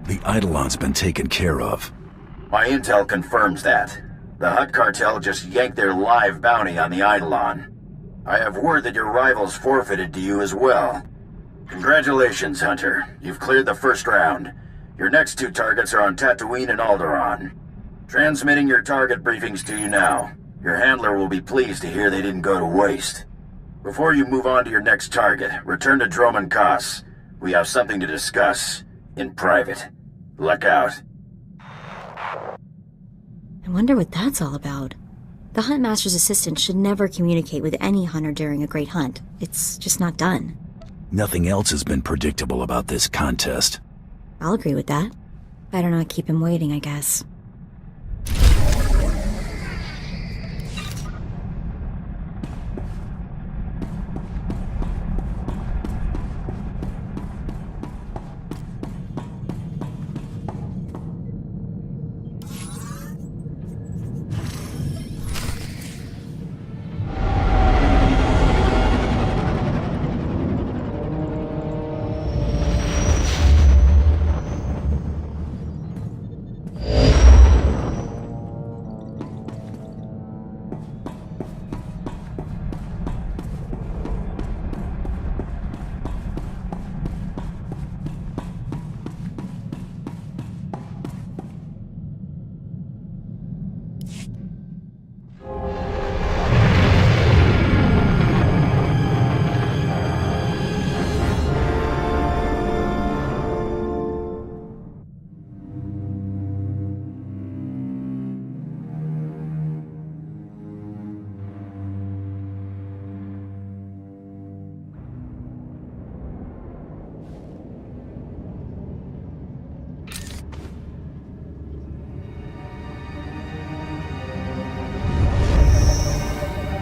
The Eidolon's been taken care of. My intel confirms that. The Hutt cartel just yanked their live bounty on the Eidolon. I have word that your rivals forfeited to you as well. Congratulations, Hunter. You've cleared the first round. Your next two targets are on Tatooine and Alderaan. Transmitting your target briefings to you now. Your handler will be pleased to hear they didn't go to waste. Before you move on to your next target, return to Droman Kaas. We have something to discuss. In private. Luck out. I wonder what that's all about. The Huntmaster's assistant should never communicate with any hunter during a great hunt. It's just not done. Nothing else has been predictable about this contest. I'll agree with that. Better not keep him waiting, I guess.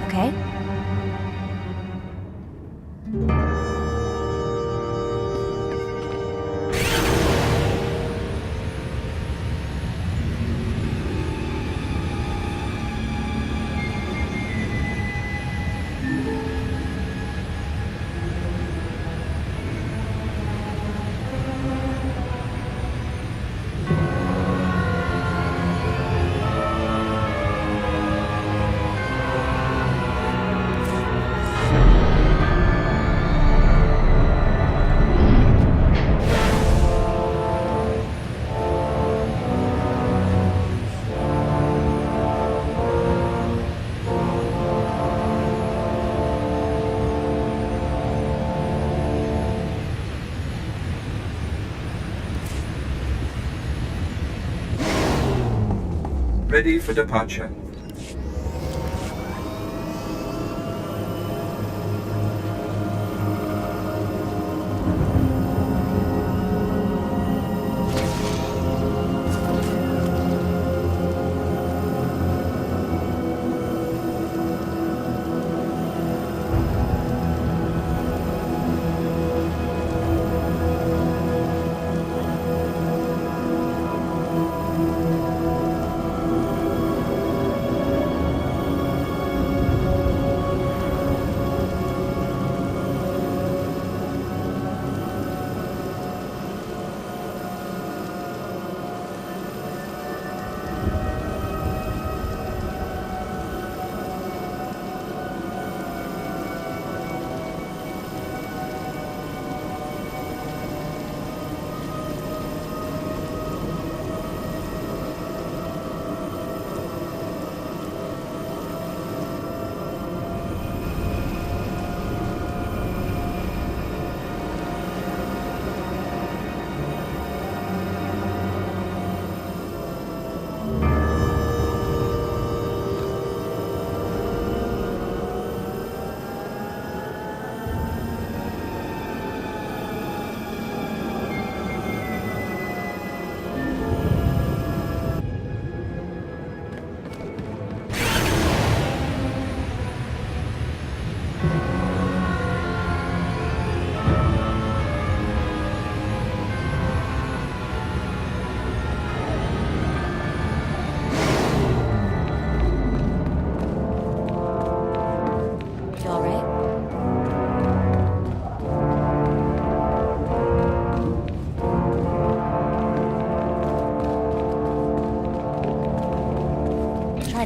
Okay? Ready for departure.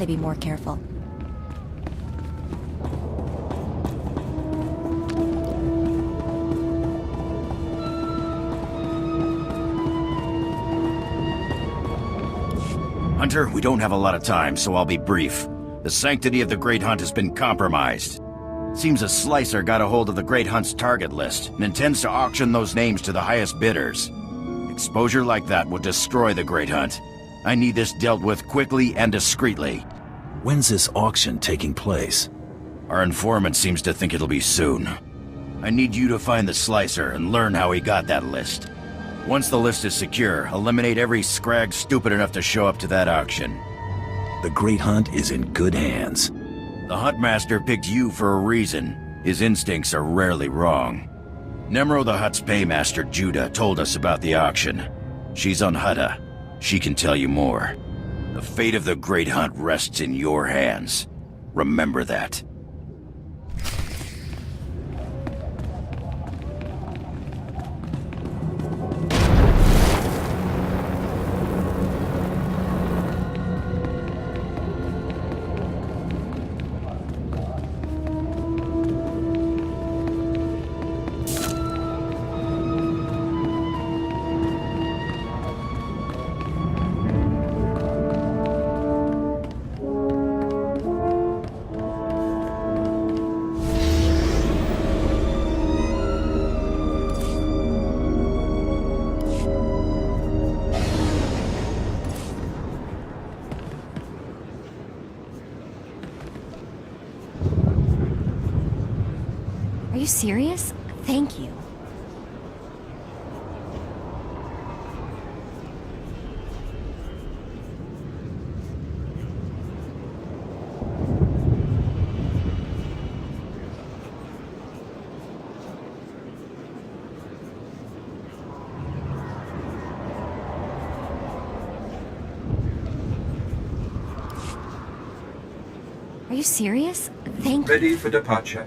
to be more careful. Hunter, we don't have a lot of time, so I'll be brief. The sanctity of the Great Hunt has been compromised. Seems a slicer got a hold of the Great Hunt's target list and intends to auction those names to the highest bidders. Exposure like that would destroy the Great Hunt. I need this dealt with quickly and discreetly. When's this auction taking place? Our informant seems to think it'll be soon. I need you to find the slicer and learn how he got that list. Once the list is secure, eliminate every scrag stupid enough to show up to that auction. The Great Hunt is in good hands. The Huntmaster picked you for a reason. His instincts are rarely wrong. Nemro the Hutt's paymaster, Judah, told us about the auction. She's on Hutta. She can tell you more. The fate of the Great Hunt rests in your hands. Remember that. Are you serious? Thank you. Are you serious? Thank you. Ready for departure.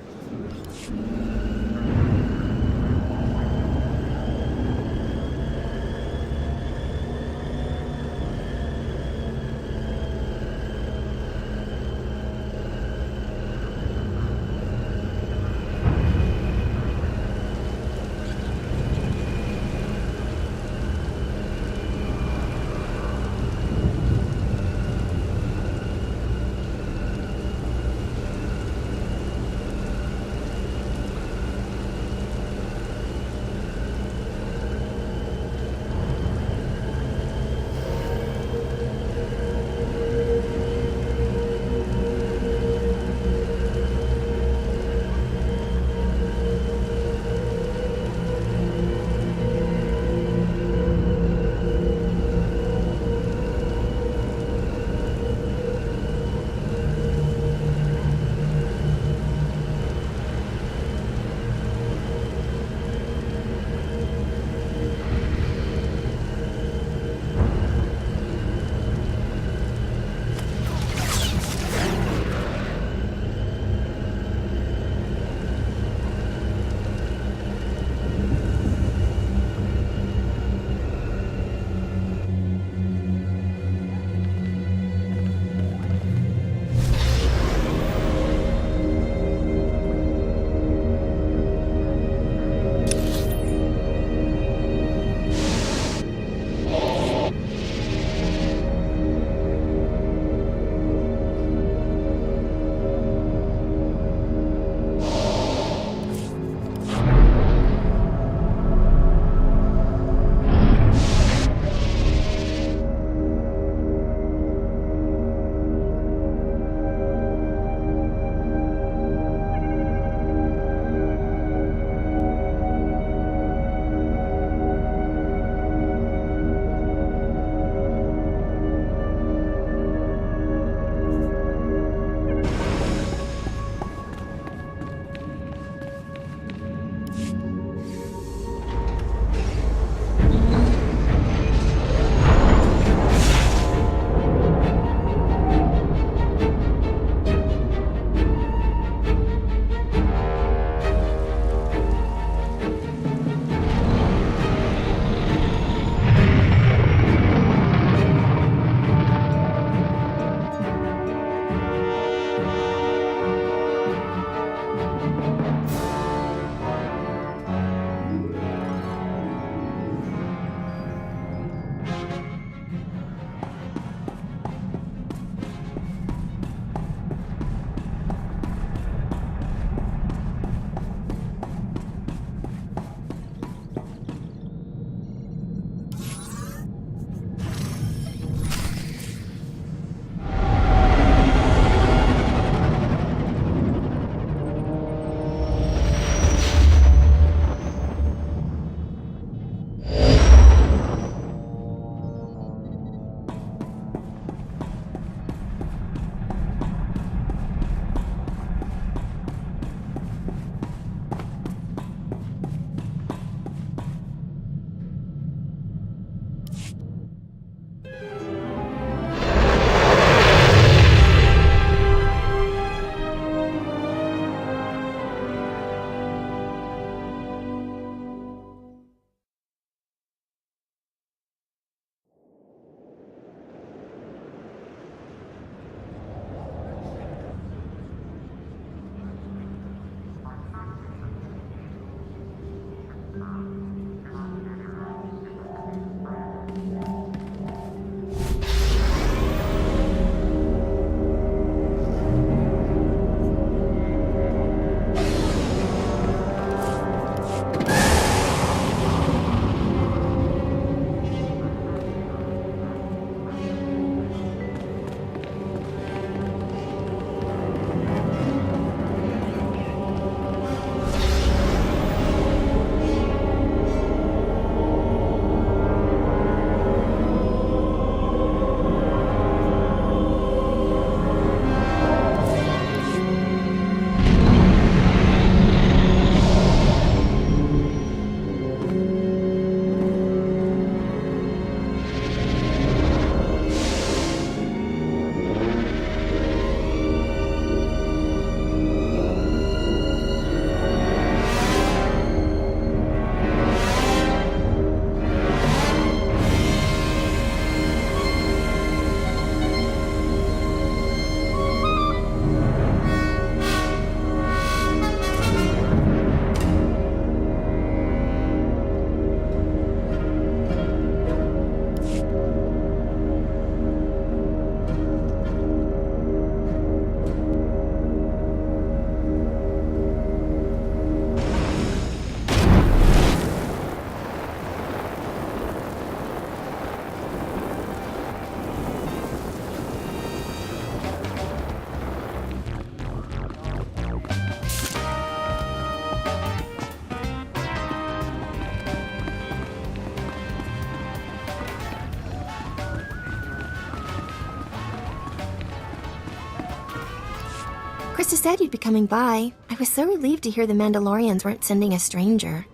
Krista said you'd be coming by. I was so relieved to hear the Mandalorians weren't sending a stranger.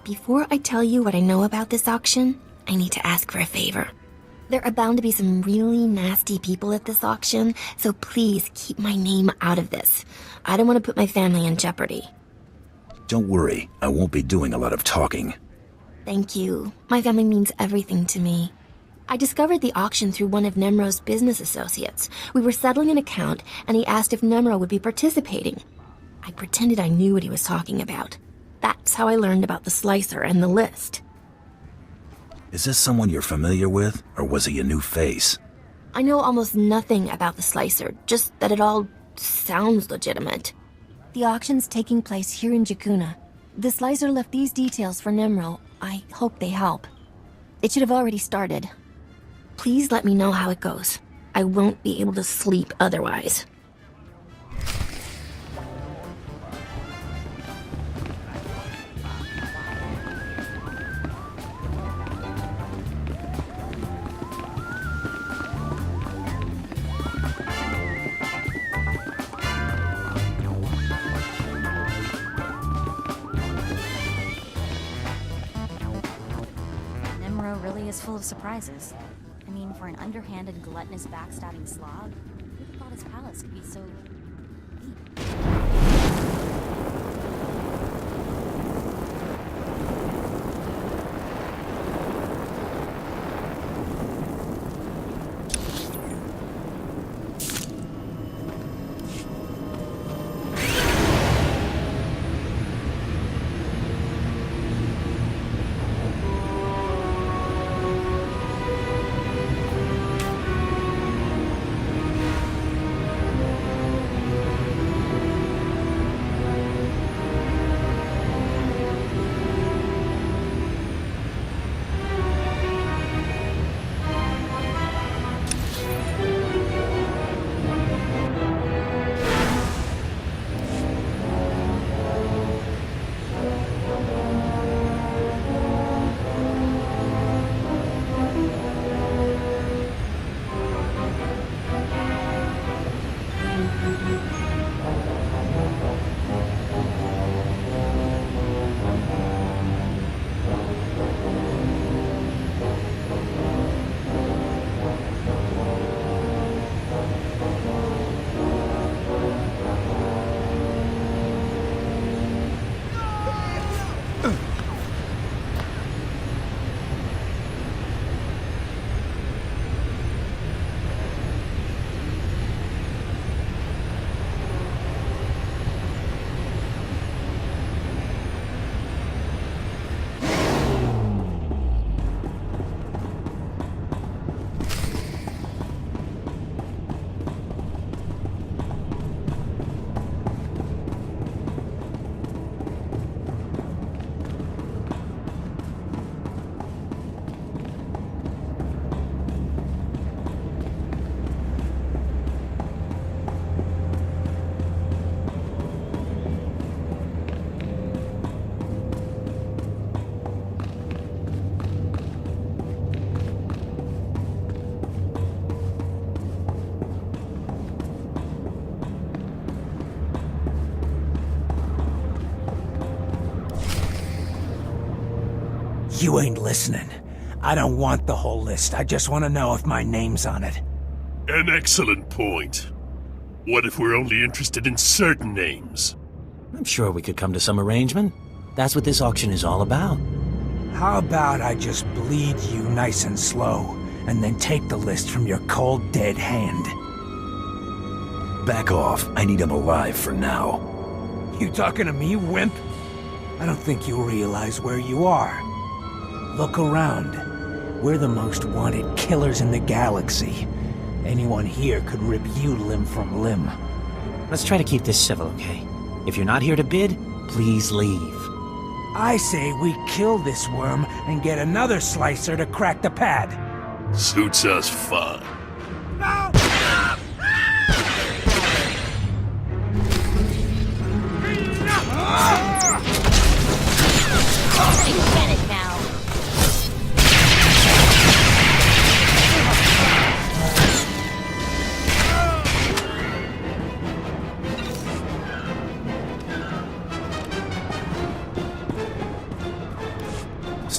Before I tell you what I know about this auction, I need to ask for a favor. There are bound to be some really nasty people at this auction, so please keep my name out of this. I don't want to put my family in jeopardy. Don't worry, I won't be doing a lot of talking. Thank you. My family means everything to me. I discovered the auction through one of Nemro's business associates. We were settling an account, and he asked if Nemro would be participating. I pretended I knew what he was talking about. That's how I learned about the slicer and the list. Is this someone you're familiar with, or was he a new face? I know almost nothing about the slicer, just that it all sounds legitimate. The auction's taking place here in Jakuna. The slicer left these details for Nemro. I hope they help. It should have already started. Please let me know how it goes. I won't be able to sleep otherwise. Nemro really is full of surprises. I mean, for an underhanded, gluttonous, backstabbing slob, who thought his palace could be so deep? You ain't listening. I don't want the whole list. I just want to know if my name's on it. An excellent point. What if we're only interested in certain names? I'm sure we could come to some arrangement. That's what this auction is all about. How about I just bleed you nice and slow, and then take the list from your cold, dead hand? Back off. I need him alive for now. You talking to me, wimp? I don't think you realize where you are. Look around. We're the most wanted killers in the galaxy. Anyone here could rip you limb from limb. Let's try to keep this civil, okay? If you're not here to bid, please leave. I say we kill this worm and get another slicer to crack the pad. Suits us fine. No! Get it now.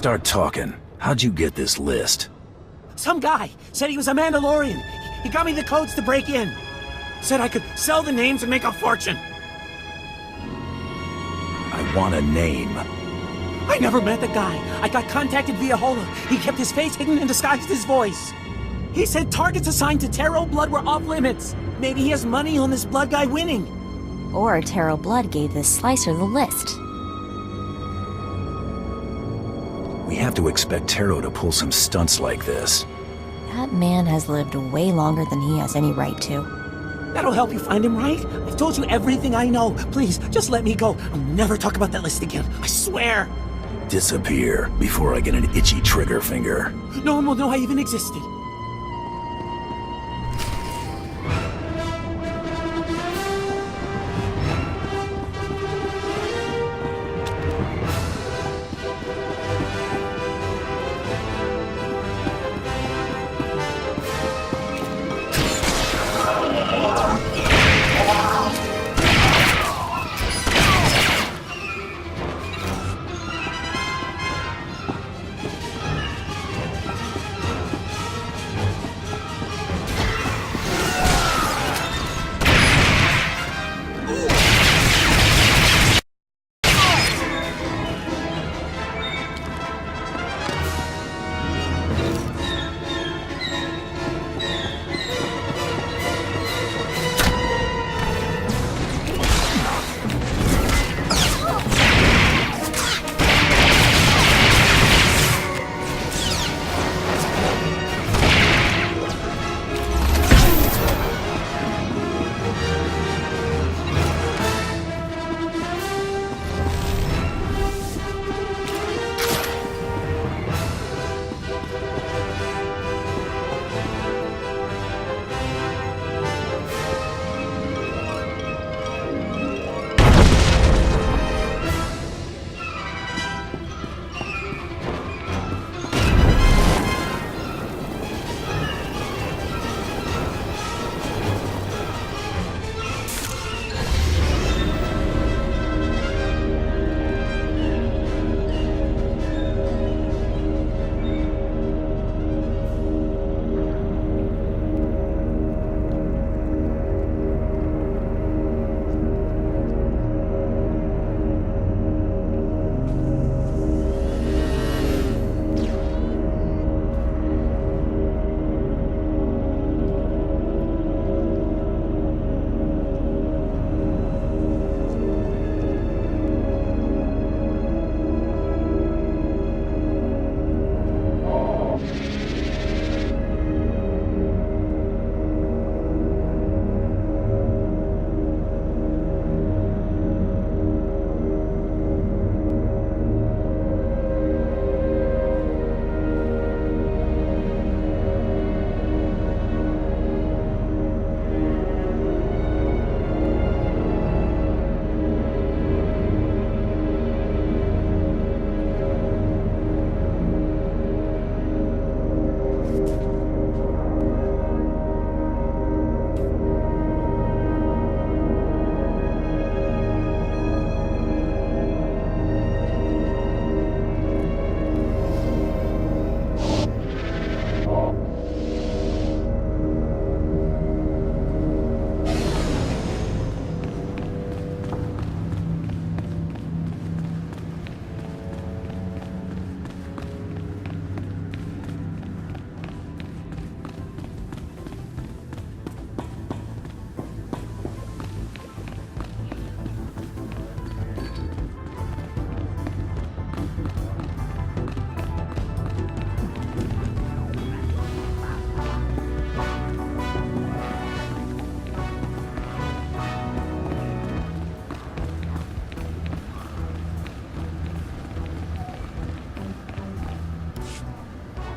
Start talking. How'd you get this list? Some guy said he was a Mandalorian. He got me the codes to break in. Said I could sell the names and make a fortune. I want a name. I never met the guy. I got contacted via Holo. He kept his face hidden and disguised his voice. He said targets assigned to Taro Blood were off limits. Maybe he has money on this Blood guy winning. Or Taro Blood gave this Slicer the list. We have to expect Taro to pull some stunts like this. That man has lived way longer than he has any right to. That'll help you find him, right? I've told you everything I know. Please, just let me go. I'll never talk about that list again. I swear. Disappear before I get an itchy trigger finger. No one will know I even existed.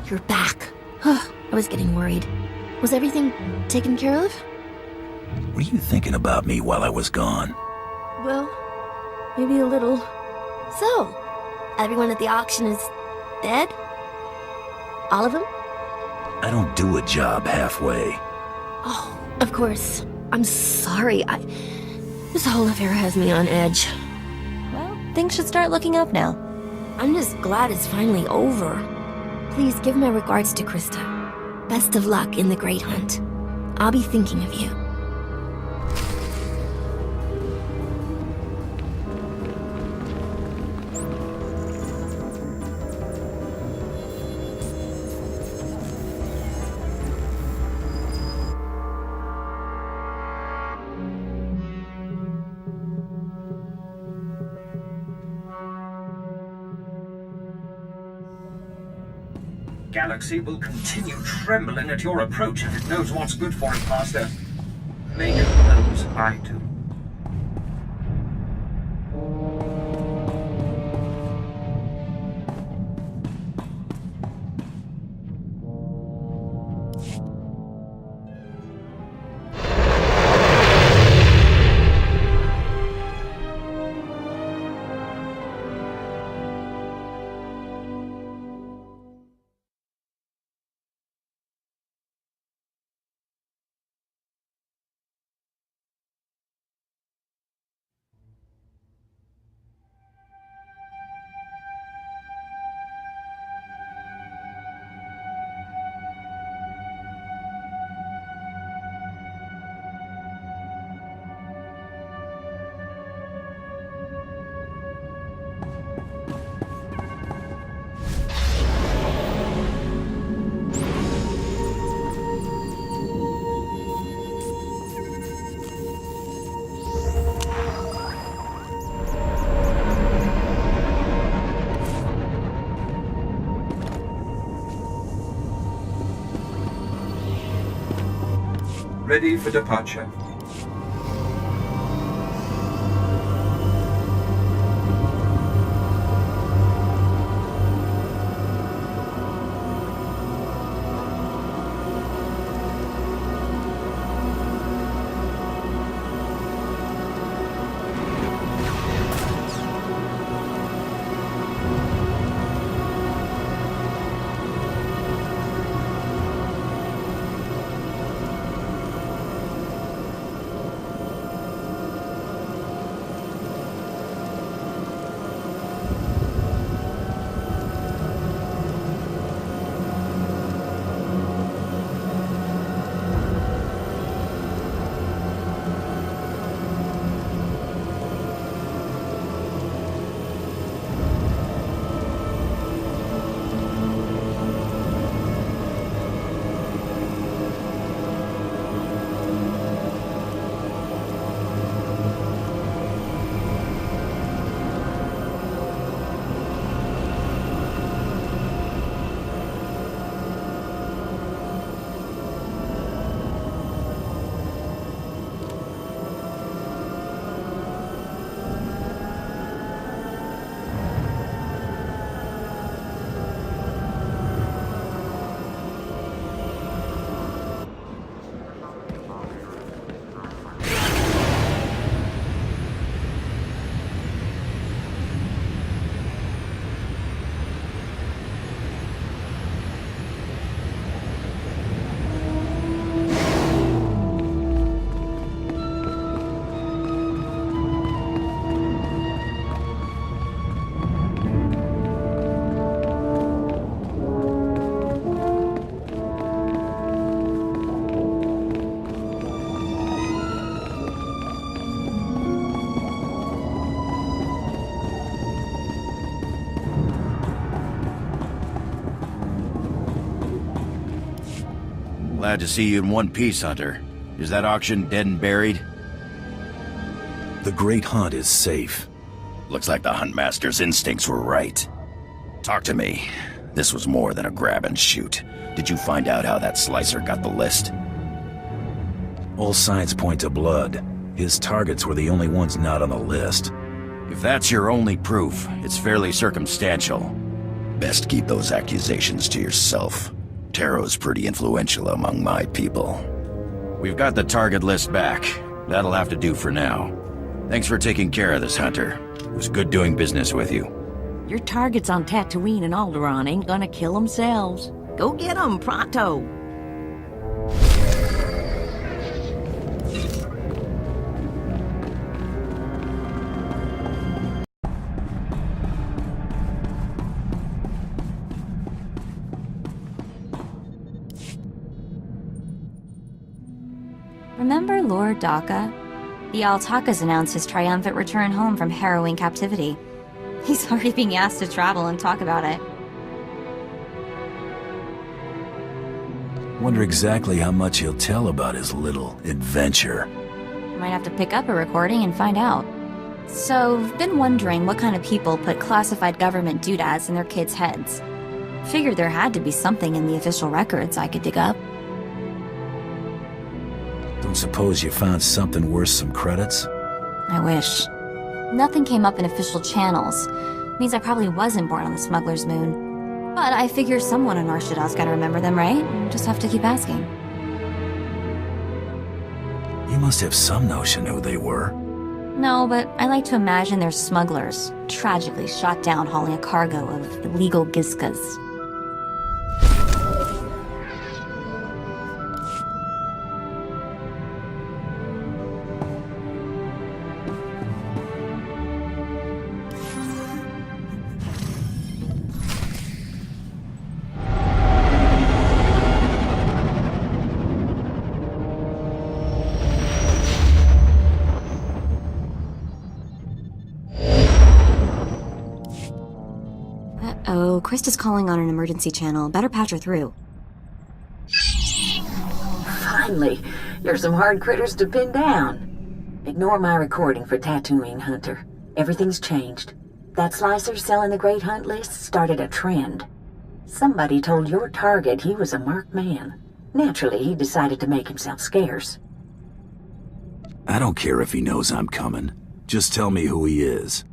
You're back. I was getting worried. Was everything taken care of? Were you thinking about me while I was gone? Well, maybe a little. So, everyone at the auction is dead? All of them? I don't do a job halfway. Oh, of course. I'm sorry. This whole affair has me on edge. Well, things should start looking up now. I'm just glad it's finally over. Please give my regards to Krista. Best of luck in the Great Hunt. I'll be thinking of you. Galaxy will continue trembling at your approach if it knows what's good for it, Master. Make those I do. Ready for departure. Glad to see you in one piece, Hunter. Is that auction dead and buried? The Great Hunt is safe. Looks like the Huntmaster's instincts were right. Talk to me. This was more than a grab and shoot. Did you find out how that slicer got the list? All signs point to blood. His targets were the only ones not on the list. If that's your only proof, it's fairly circumstantial. Best keep those accusations to yourself. Taro's pretty influential among my people. We've got the target list back. That'll have to do for now. Thanks for taking care of this, Hunter. It was good doing business with you. Your targets on Tatooine and Alderaan ain't gonna kill themselves. Go get 'em, pronto! Remember Lord Daka? The Altakas announced his triumphant return home from harrowing captivity. He's already being asked to travel and talk about it. Wonder exactly how much he'll tell about his little adventure. Might have to pick up a recording and find out. So, I've been wondering what kind of people put classified government doodads in their kids' heads. Figured there had to be something in the official records I could dig up. Don't suppose you found something worth some credits? I wish. Nothing came up in official channels. Means I probably wasn't born on the smuggler's moon. But I figure someone in Arshada's gotta remember them, right? Just have to keep asking. You must have some notion who they were. No, but I like to imagine they're smugglers, tragically shot down hauling a cargo of illegal gizkas. Uh-oh, Krista's calling on an emergency channel. Better patch her through. Finally, there's some hard critters to pin down. Ignore my recording for Tatooine, Hunter. Everything's changed. That slicer selling the Great Hunt list started a trend. Somebody told your target he was a marked man. Naturally, he decided to make himself scarce. I don't care if he knows I'm coming. Just tell me who he is.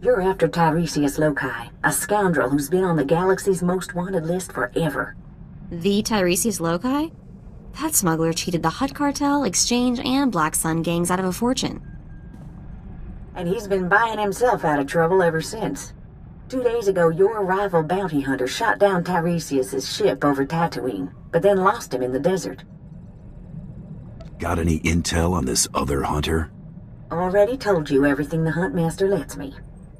You're after Tiresias Loci, a scoundrel who's been on the galaxy's most wanted list forever. The Tiresias Loci? That smuggler cheated the Hutt Cartel, Exchange, and Black Sun gangs out of a fortune. And he's been buying himself out of trouble ever since. 2 days ago, your rival bounty hunter shot down Tiresias' ship over Tatooine, but then lost him in the desert. Got any intel on this other hunter? Already told you everything the Huntmaster lets me.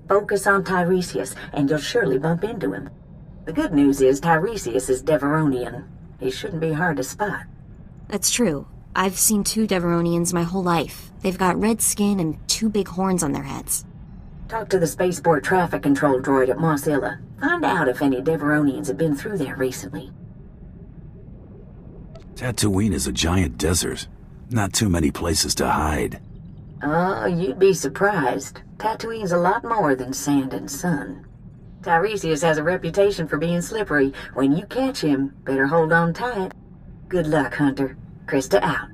Focus on Tiresias, and you'll surely bump into him. The good news is Tiresias is Deveronian. He shouldn't be hard to spot. That's true. I've seen 2 Deveronians my whole life. They've got red skin and 2 big horns on their heads. Talk to the spaceport traffic control droid at Mos Illa. Find out if any Deveronians have been through there recently. Tatooine is a giant desert. Not too many places to hide. Oh, you'd be surprised. Tatooine's a lot more than sand and sun. Tiresias has a reputation for being slippery. When you catch him, better hold on tight. Good luck, Hunter. Krista out.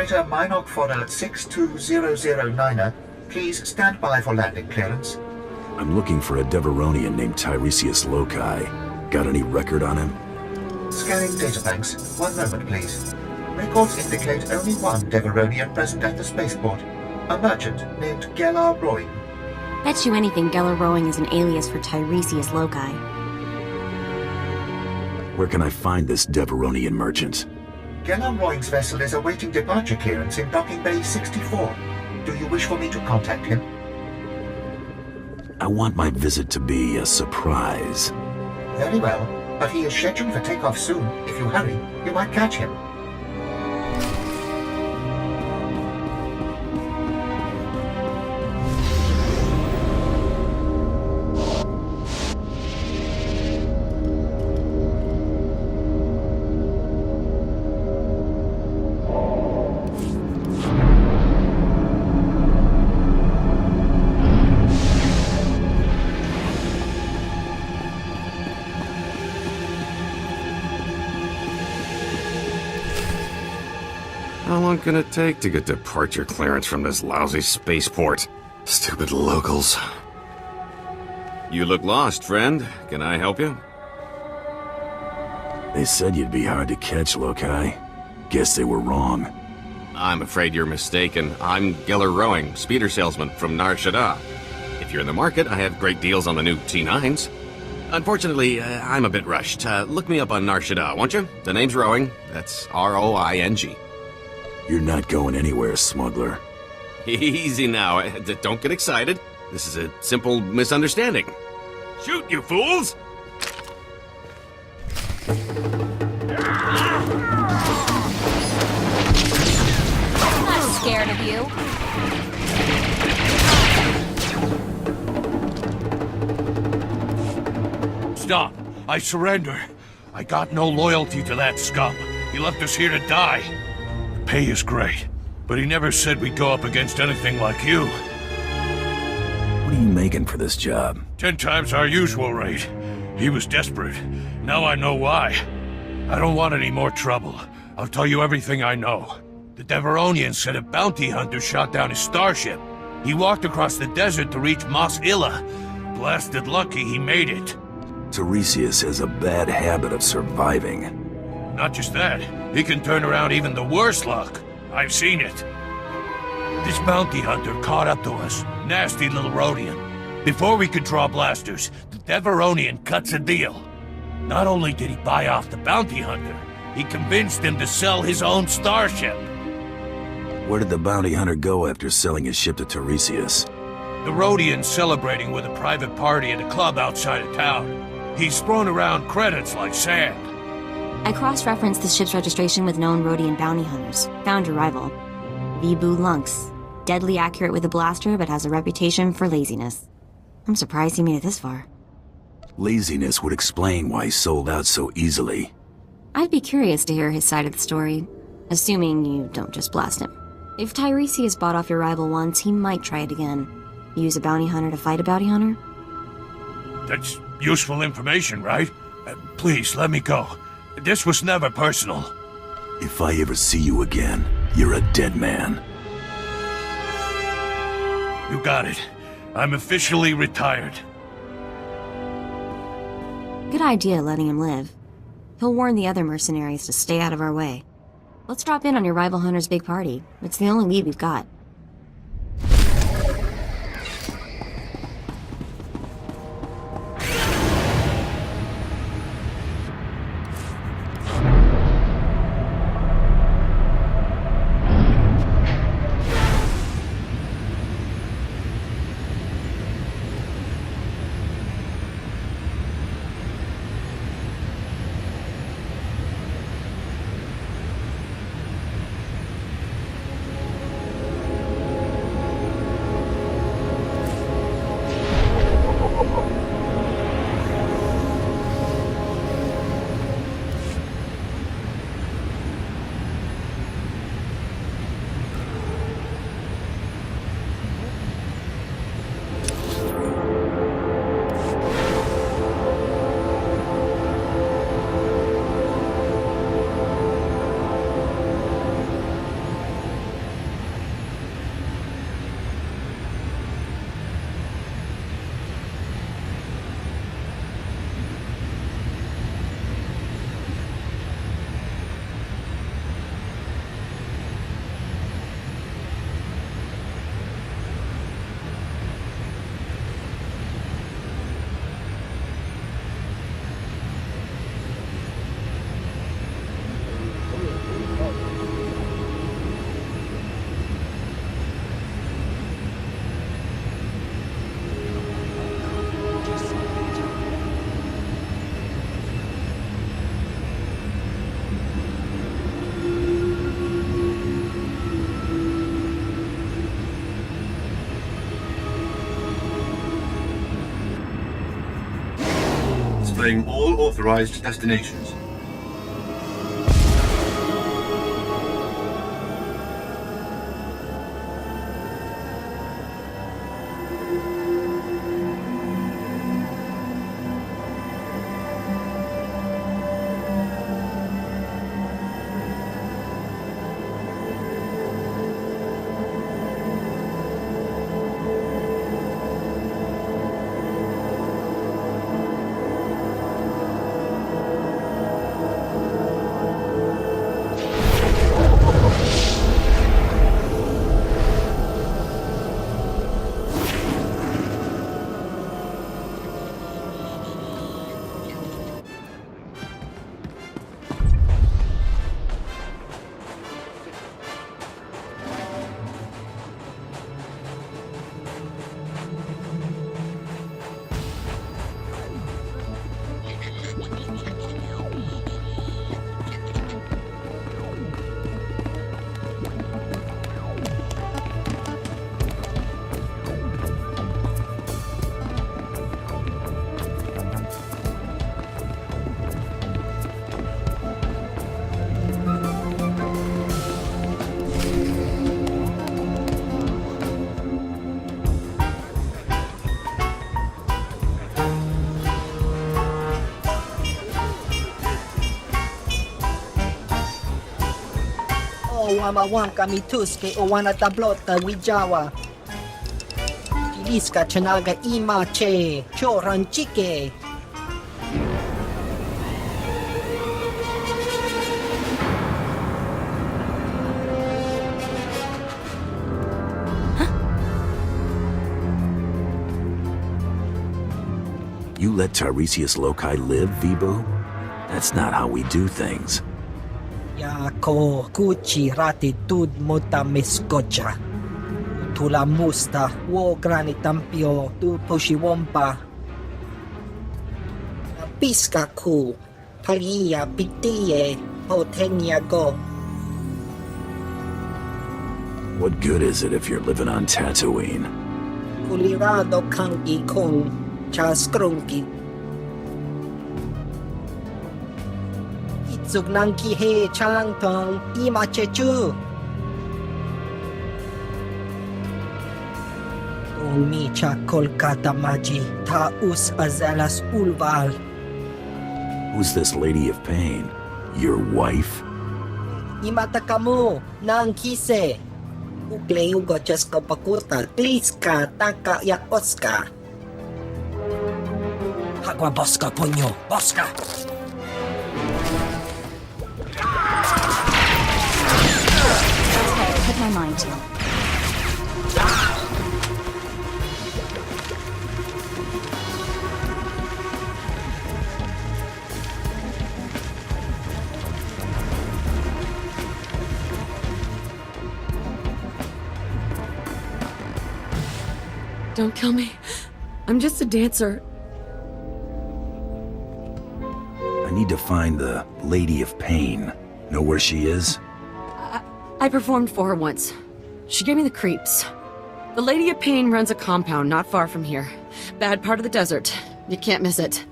Operator Minoc Fodder 62009er, please stand by for landing clearance. I'm looking for a Deveronian named Tiresias Loci. Got any record on him? Scanning databanks. One moment, please. Records indicate only one Deveronian present at the spaceport. A merchant named Gellar Roy. Bet you anything Gellar Rowing is an alias for Tiresias Loci. Where can I find this Deveronian merchant? Gellar Roy's vessel is awaiting departure clearance in Docking Bay 64. Do you wish for me to contact him? I want my visit to be a surprise. Very well, but he is scheduled for takeoff soon. If you hurry, you might catch him. How long can it take to get departure clearance from this lousy spaceport? Stupid locals. You look lost, friend. Can I help you? They said you'd be hard to catch, Loci. Guess they were wrong. I'm afraid you're mistaken. I'm Gellar Rowing, speeder salesman from Nar Shaddaa. If you're in the market, I have great deals on the new T9s. Unfortunately, I'm a bit rushed. Look me up on Nar Shaddaa, won't you? The name's Rowing. That's R-O-I-N-G. You're not going anywhere, smuggler. Easy now. Don't get excited. This is a simple misunderstanding. Shoot, you fools! I'm not scared of you. Stop. I surrender. I got no loyalty to that scum. He left us here to die. The pay is great, but he never said we'd go up against anything like you. What are you making for this job? 10 times our usual rate. He was desperate. Now I know why. I don't want any more trouble. I'll tell you everything I know. The Deveronian said a bounty hunter shot down his starship. He walked across the desert to reach Mos Illa. Blasted lucky he made it. Tiresias has a bad habit of surviving. Not just that, he can turn around even the worst luck. I've seen it. This bounty hunter caught up to us. Nasty little Rhodian. Before we could draw blasters, the Deveronian cuts a deal. Not only did he buy off the bounty hunter, he convinced him to sell his own starship. Where did the bounty hunter go after selling his ship to Tiresias? The Rhodian's celebrating with a private party at a club outside of town. He's thrown around credits like sand. I cross-referenced the ship's registration with known Rhodian bounty hunters. Found your rival. Vibu Lunx. Deadly accurate with a blaster, but has a reputation for laziness. I'm surprised he made it this far. Laziness would explain why he sold out so easily. I'd be curious to hear his side of the story, assuming you don't just blast him. If Tiresias bought off your rival once, he might try it again. Use a bounty hunter to fight a bounty hunter? That's useful information, right? Please, let me go. This was never personal. If I ever see you again, you're a dead man. You got it. I'm officially retired. Good idea letting him live. He'll warn the other mercenaries to stay out of our way. Let's drop in on your rival hunter's big party. It's the only lead we've got. displaying all authorized destinations. Wamawam kami tuske o wana tablota wijawa. Iliska chanaga ima che, choranchike. You let Tiresias Loci live, Vibo? That's not how we do things. Yako kuchi rati tud muta miskocha. Tula musta wo granitampio tu pushiwompa. Piska ku palia pitie potenya go. What good is it if you're living on Tatooine? Kulirado kangi kung chaskrunki. Zug nangki he chalang tong ima chechu. Mi cha Kolkata maji ta us azalas ulval. Who's this Lady of Pain? Your wife? Imata kamu nang kise. Ukle ugo chesko pakurta kliska taka ya oska. Hagwa boska punyo boska. Put my mind to. Don't kill me. I'm just a dancer. I need to find the Lady of Pain. Know where she is? I performed for her once. She gave me the creeps. The Lady of Pain runs a compound not far from here. Bad part of the desert. You can't miss it.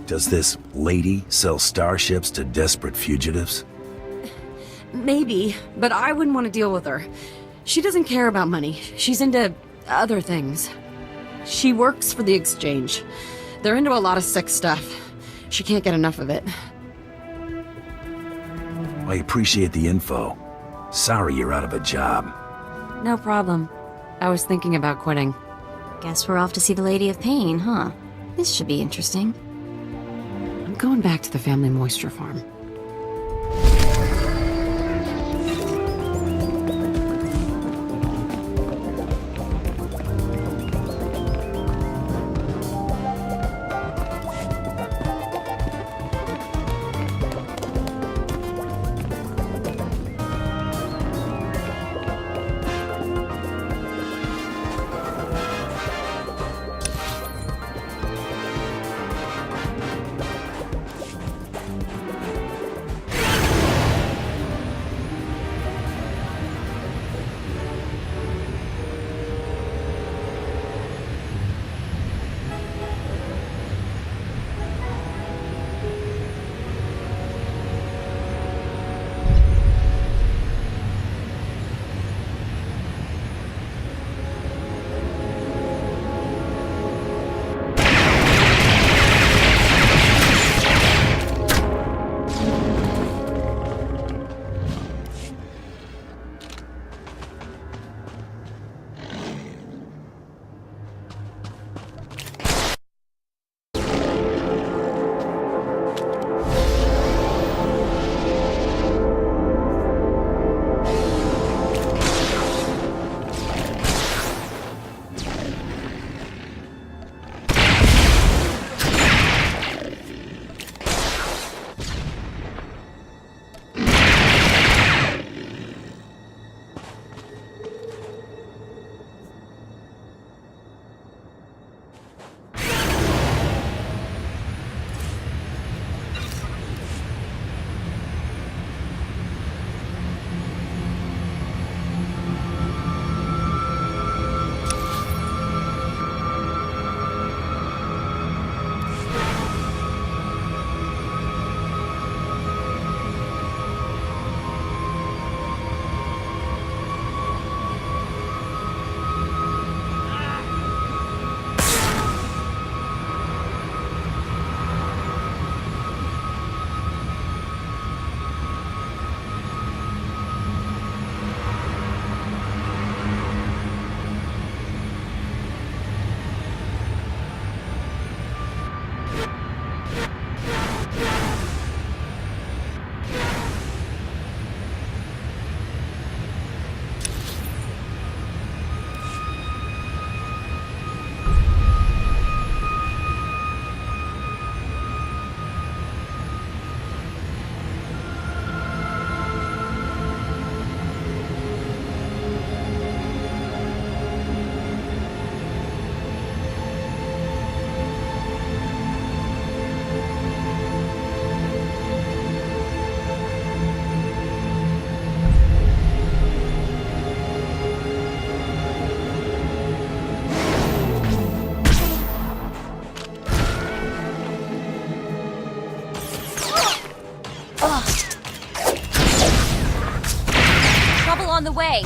Does this lady sell starships to desperate fugitives? Maybe, but I wouldn't want to deal with her. She doesn't care about money. She's into other things. She works for the exchange. They're into a lot of sick stuff. She can't get enough of it. I appreciate the info. Sorry you're out of a job. No problem. I was thinking about quitting. Guess we're off to see the Lady of Pain, huh? This should be interesting. I'm going back to the family moisture farm. Trouble on the way.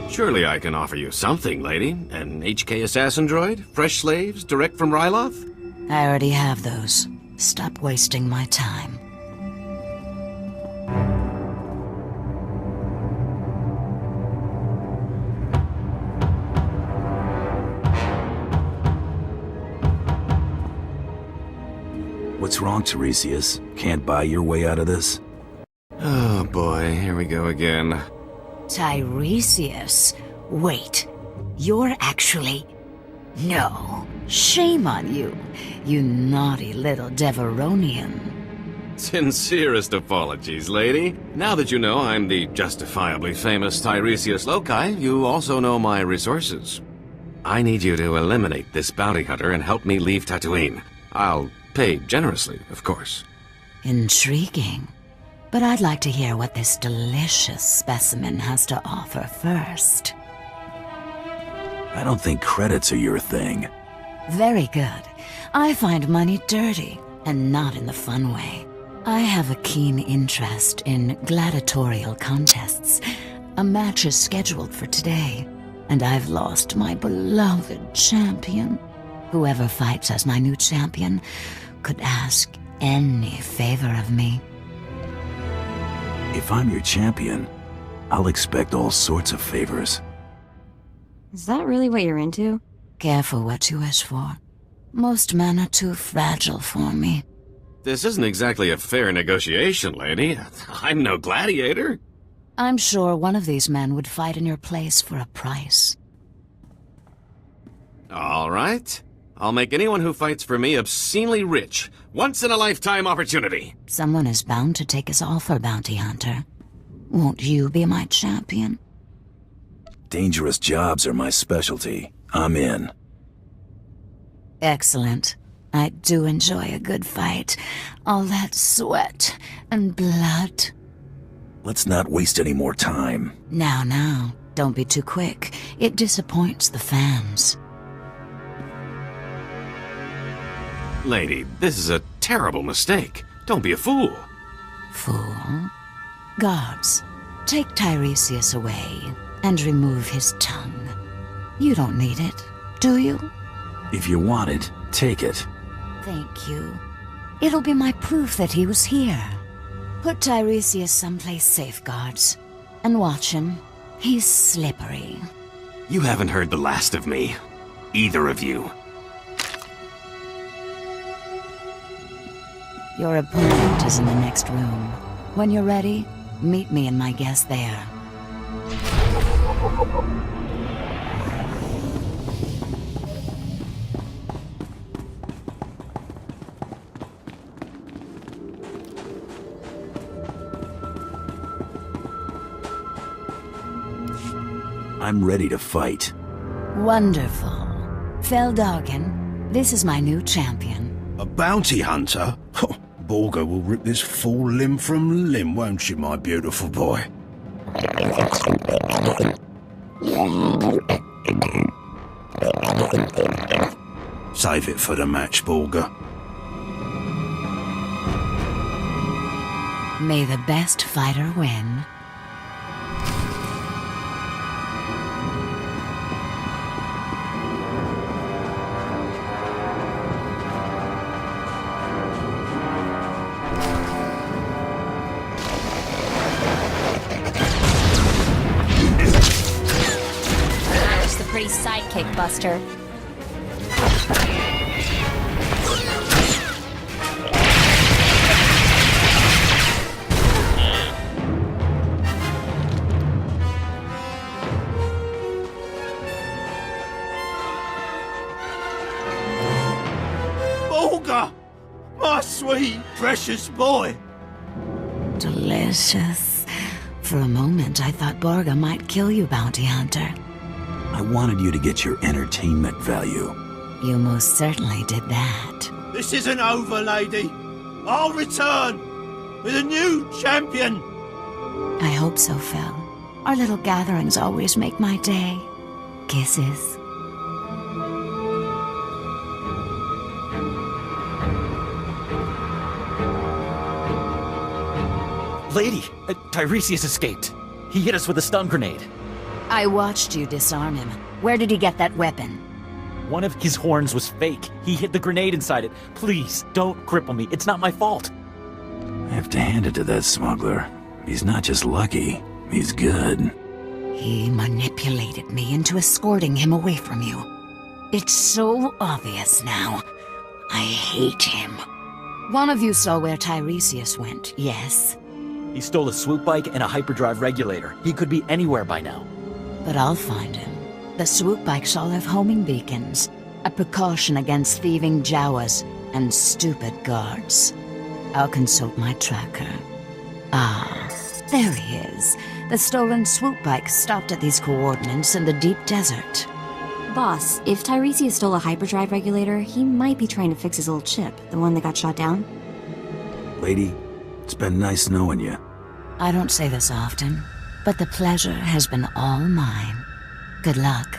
Surely I can offer you something, lady. An HK assassin droid? Fresh slaves? Direct from Ryloth? I already have those. Stop wasting my time. What's wrong, Tiresias? Can't buy your way out of this? Oh boy, here we go again. Tiresias? Wait, you're actually... No. Shame on you, you naughty little Deveronian. Sincerest apologies, lady. Now that you know I'm the justifiably famous Tiresias Loci, you also know my resources. I need you to eliminate this bounty hunter and help me leave Tatooine. I'll pay generously, of course. Intriguing. But I'd like to hear what this delicious specimen has to offer first. I don't think credits are your thing. Very good. I find money dirty, and not in the fun way. I have a keen interest in gladiatorial contests. A match is scheduled for today, and I've lost my beloved champion. Whoever fights as my new champion could ask any favor of me. If I'm your champion, I'll expect all sorts of favors. Is that really what you're into? Careful what you wish for. Most men are too fragile for me. This isn't exactly a fair negotiation, lady. I'm no gladiator. I'm sure one of these men would fight in your place for a price. All right. I'll make anyone who fights for me obscenely rich. Once-in-a-lifetime opportunity. Someone is bound to take us offer, bounty hunter. Won't you be my champion? Dangerous jobs are my specialty. I'm in. Excellent. I do enjoy a good fight. All that sweat and blood. Let's not waste any more time. Now, don't be too quick. It disappoints the fans. Lady, this is a terrible mistake. Don't be a fool. Fool? Guards, take Tiresias away and remove his tongue. You don't need it, do you? If you want it, take it. Thank you. It'll be my proof that he was here. Put Tiresias someplace safe, guards, and watch him. He's slippery. You haven't heard the last of me. Either of you. Your opponent is in the next room. When you're ready, meet me and my guest there. I'm ready to fight. Wonderful. Feldhagen, this is my new champion. A bounty hunter? Borga will rip this fool limb from limb, won't she, my beautiful boy? Save it for the match, Borga. May the best fighter win. Pretty sidekick, Buster. precious boy. Delicious. For a moment, I thought Borga might kill you, Bounty Hunter. I wanted you to get your entertainment value. You most certainly did that. This isn't over, lady. I'll return with a new champion. I hope so, Phil. Our little gatherings always make my day. Kisses. Lady, Tiresias escaped. He hit us with a stun grenade. I watched you disarm him. Where did he get that weapon? One of his horns was fake. He hid the grenade inside it. Please, don't cripple me. It's not my fault. I have to hand it to that smuggler. He's not just lucky, he's good. He manipulated me into escorting him away from you. It's so obvious now. I hate him. One of you saw where Tiresias went, yes? He stole a swoop bike and a hyperdrive regulator. He could be anywhere by now. But I'll find him. The swoop bikes all have homing beacons, a precaution against thieving Jawas and stupid guards. I'll consult my tracker. Ah, there he is. The stolen swoop bike stopped at these coordinates in the deep desert. Boss, if Tiresias stole a hyperdrive regulator, he might be trying to fix his old chip, the one that got shot down. Lady, it's been nice knowing you. I don't say this often, but the pleasure has been all mine. Good luck.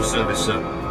Service, sir.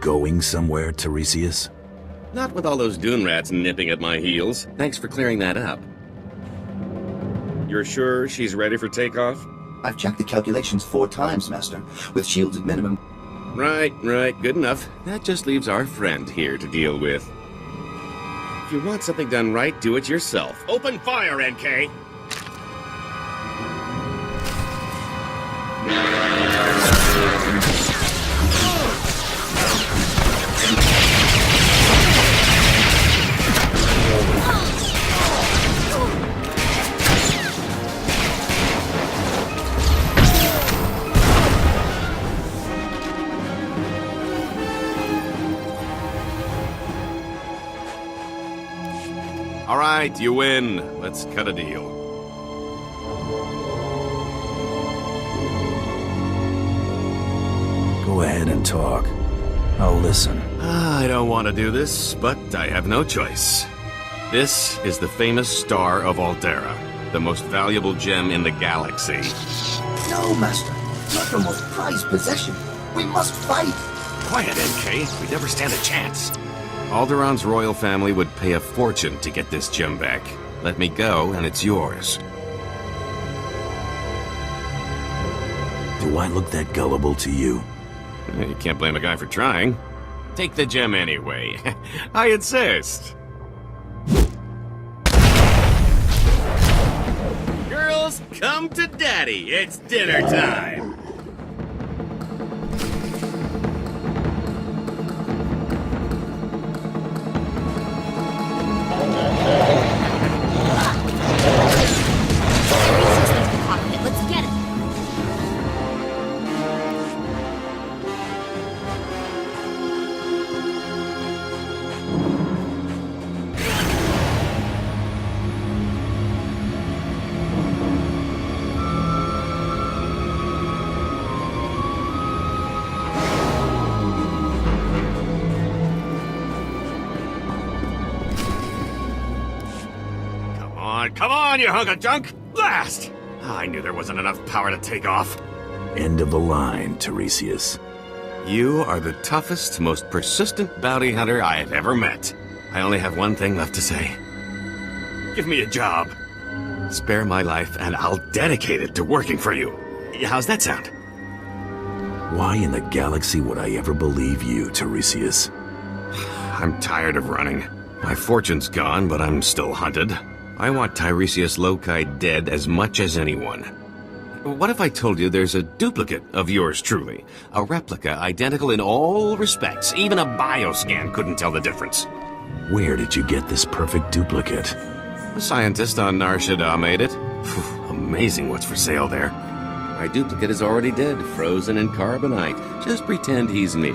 going somewhere, Tiresias? Not with all those dune rats nipping at my heels. Thanks for clearing that up. You're sure she's ready for takeoff? I've checked the calculations 4 times, Master. With shields at minimum. Right. Good enough. That just leaves our friend here to deal with. If you want something done right, do it yourself. Open fire, NK! All right, you win. Let's cut a deal. Go ahead and talk. I'll listen. I don't want to do this, but I have no choice. This is the famous Star of Aldera, the most valuable gem in the galaxy. No, Master. Not your most prized possession. We must fight. Quiet, NK. We'd never stand a chance. Alderon's royal family would pay a fortune to get this gem back. Let me go, and it's yours. Do I look that gullible to you? You can't blame a guy for trying. Take the gem anyway. I insist. Girls, come to Daddy. It's dinner time. Let's get it. Come on, you hunk of junk! Blast! I knew there wasn't enough power to take off. End of the line, Tiresias. You are the toughest, most persistent bounty hunter I have ever met. I only have one thing left to say. Give me a job. Spare my life, and I'll dedicate it to working for you. How's that sound? Why in the galaxy would I ever believe you, Tiresias? I'm tired of running. My fortune's gone, but I'm still hunted. I want Tiresias Loci dead as much as anyone. What if I told you there's a duplicate of yours truly? A replica identical in all respects. Even a bioscan couldn't tell the difference. Where did you get this perfect duplicate? A scientist on Nar Shaddaa made it. Amazing what's for sale there. My duplicate is already dead, frozen in carbonite. Just pretend he's me.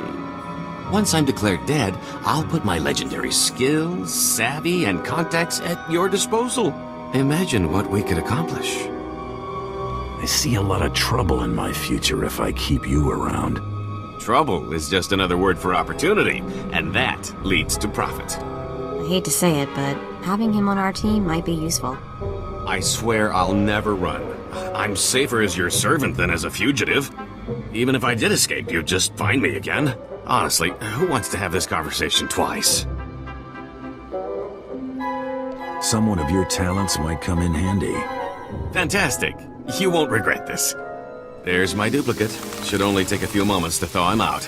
Once I'm declared dead, I'll put my legendary skills, savvy, and contacts at your disposal. Imagine what we could accomplish. I see a lot of trouble in my future if I keep you around. Trouble is just another word for opportunity, and that leads to profit. I hate to say it, but having him on our team might be useful. I swear I'll never run. I'm safer as your servant than as a fugitive. Even if I did escape, you'd just find me again. Honestly, who wants to have this conversation twice? Someone of your talents might come in handy. Fantastic. You won't regret this. There's my duplicate. Should only take a few moments to thaw him out.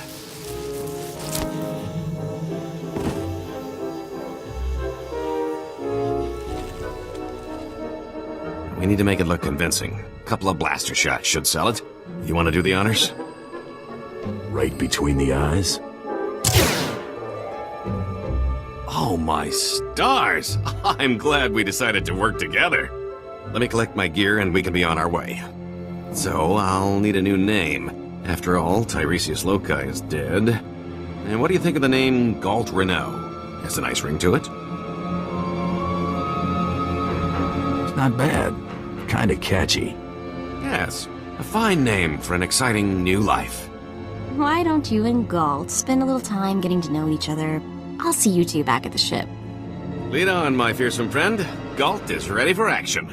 We need to make it look convincing. A couple of blaster shots should sell it. You want to do the honors? Right between the eyes? Oh my stars! I'm glad we decided to work together. Let me collect my gear and we can be on our way. So, I'll need a new name. After all, Tiresias Loci is dead. And what do you think of the name Galt Renault? Has a nice ring to it. It's not bad. Kinda catchy. Yes, a fine name for an exciting new life. Why don't you and Galt spend a little time getting to know each other? I'll see you two back at the ship. Lead on, my fearsome friend. Galt is ready for action.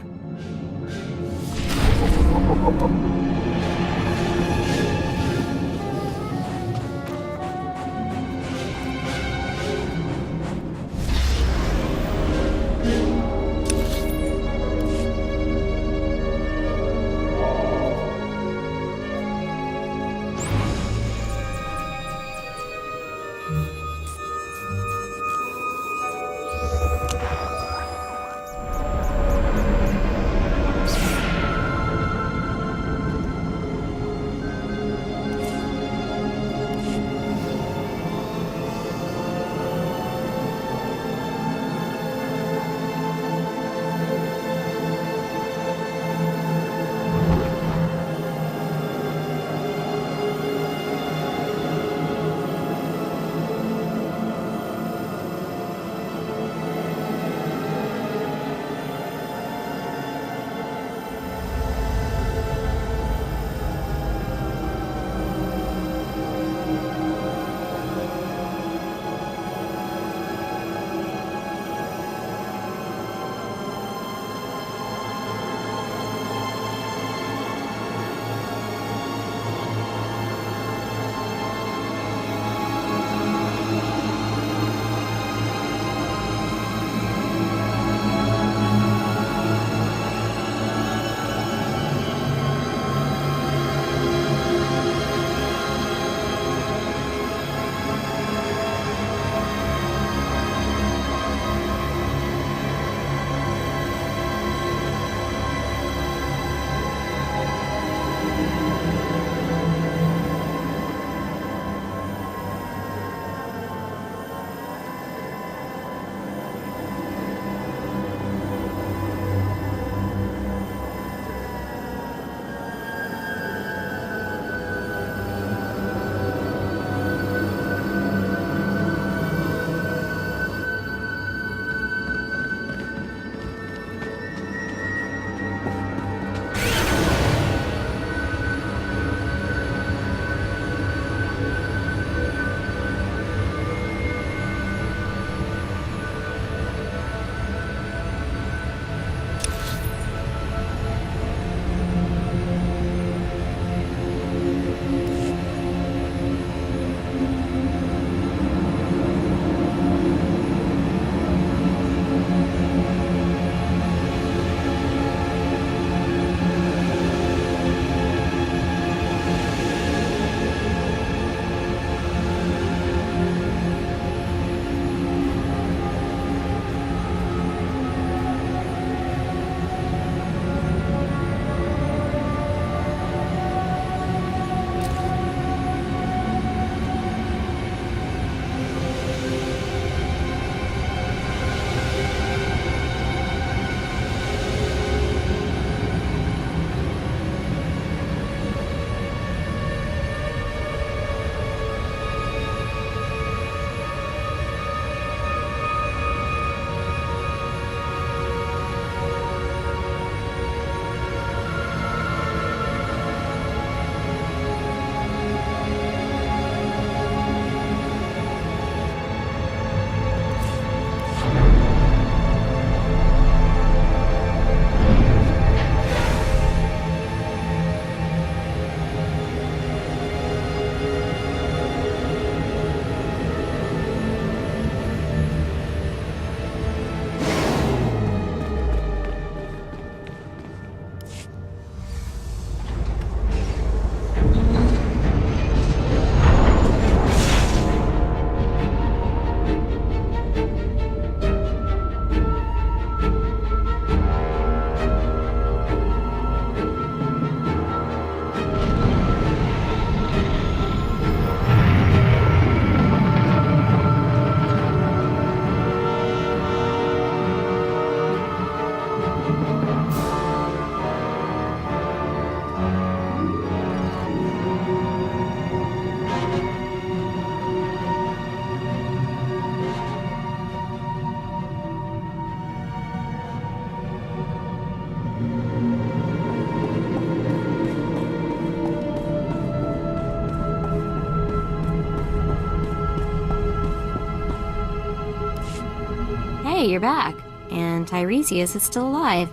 you're back. And Tiresias is still alive.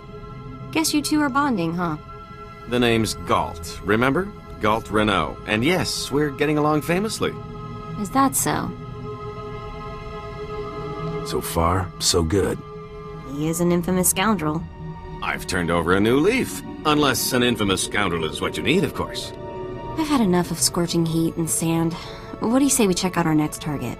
Guess you two are bonding, huh? The name's Galt, remember? Galt Renault. And yes, we're getting along famously. Is that so? So far, so good. He is an infamous scoundrel. I've turned over a new leaf. Unless an infamous scoundrel is what you need, of course. I've had enough of scorching heat and sand. What do you say we check out our next target?